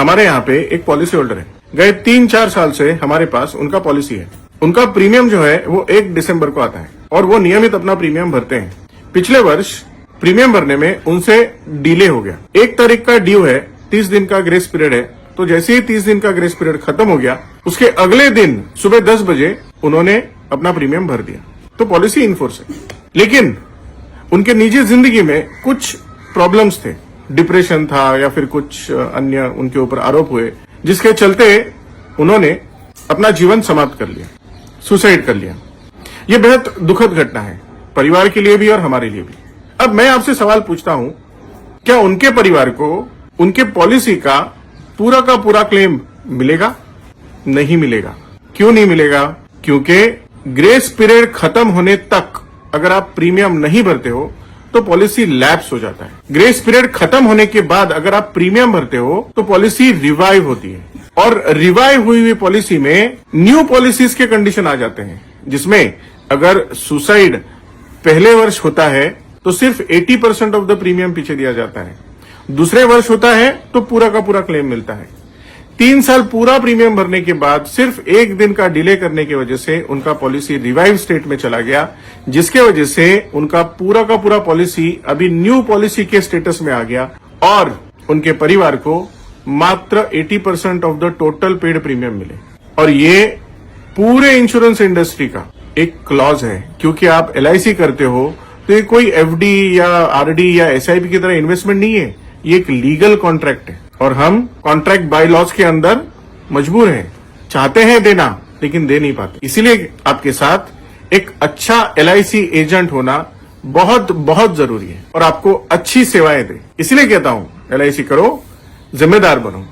हमारे यहाँ पे एक पॉलिसी होल्डर है, गए 3-4 साल से हमारे पास उनका पॉलिसी है। उनका प्रीमियम जो है वो 1 दिसंबर को आता है और वो नियमित अपना प्रीमियम भरते हैं। पिछले वर्ष प्रीमियम भरने में उनसे डिले हो गया। 1 तारीख का ड्यू है, 30 दिन का ग्रेस पीरियड है, तो जैसे ही 30 दिन का ग्रेस पीरियड खत्म हो गया, उसके अगले दिन सुबह 10 बजे उन्होंने अपना प्रीमियम भर दिया। तो पॉलिसी इनफोर्स है, लेकिन उनके निजी जिंदगी में कुछ प्रॉब्लम्स थे, डिप्रेशन था या फिर कुछ अन्य उनके ऊपर आरोप हुए, जिसके चलते उन्होंने अपना जीवन समाप्त कर लिया, सुसाइड कर लिया। ये बेहद दुखद घटना है, परिवार के लिए भी और हमारे लिए भी। अब मैं आपसे सवाल पूछता हूं, क्या उनके परिवार को उनके पॉलिसी का पूरा क्लेम मिलेगा? नहीं मिलेगा। क्यों नहीं मिलेगा? क्योंकि ग्रेस पीरियड खत्म होने तक अगर आप प्रीमियम नहीं भरते हो तो पॉलिसी लैप्स हो जाता है। ग्रेस पीरियड खत्म होने के बाद अगर आप प्रीमियम भरते हो तो पॉलिसी रिवाइव होती है, और रिवाइव हुई पॉलिसी में न्यू पॉलिसीज के कंडीशन आ जाते हैं, जिसमें अगर सुसाइड पहले वर्ष होता है तो सिर्फ 80% ऑफ द प्रीमियम पीछे दिया जाता है, दूसरे वर्ष होता है तो पूरा का पूरा क्लेम मिलता है। 3 साल पूरा प्रीमियम भरने के बाद सिर्फ 1 दिन का डिले करने की वजह से उनका पॉलिसी रिवाइव स्टेट में चला गया, जिसके वजह से उनका पूरा का पूरा पॉलिसी अभी न्यू पॉलिसी के स्टेटस में आ गया और उनके परिवार को मात्र 80% of the total paid premium मिले। और ये पूरे इंश्योरेंस इंडस्ट्री का एक क्लॉज है, क्योंकि आप LIC करते हो तो ये कोई FD या RD या SIP की तरह इन्वेस्टमेंट नहीं है, ये एक लीगल कॉन्ट्रैक्ट है और हम कॉन्ट्रैक्ट बाय लॉज के अंदर मजबूर हैं, चाहते हैं देना लेकिन दे नहीं पाते। इसीलिए आपके साथ एक अच्छा LIC एजेंट होना बहुत बहुत जरूरी है और आपको अच्छी सेवाएं दे। इसीलिए कहता हूं LIC करो, जिम्मेदार बनो।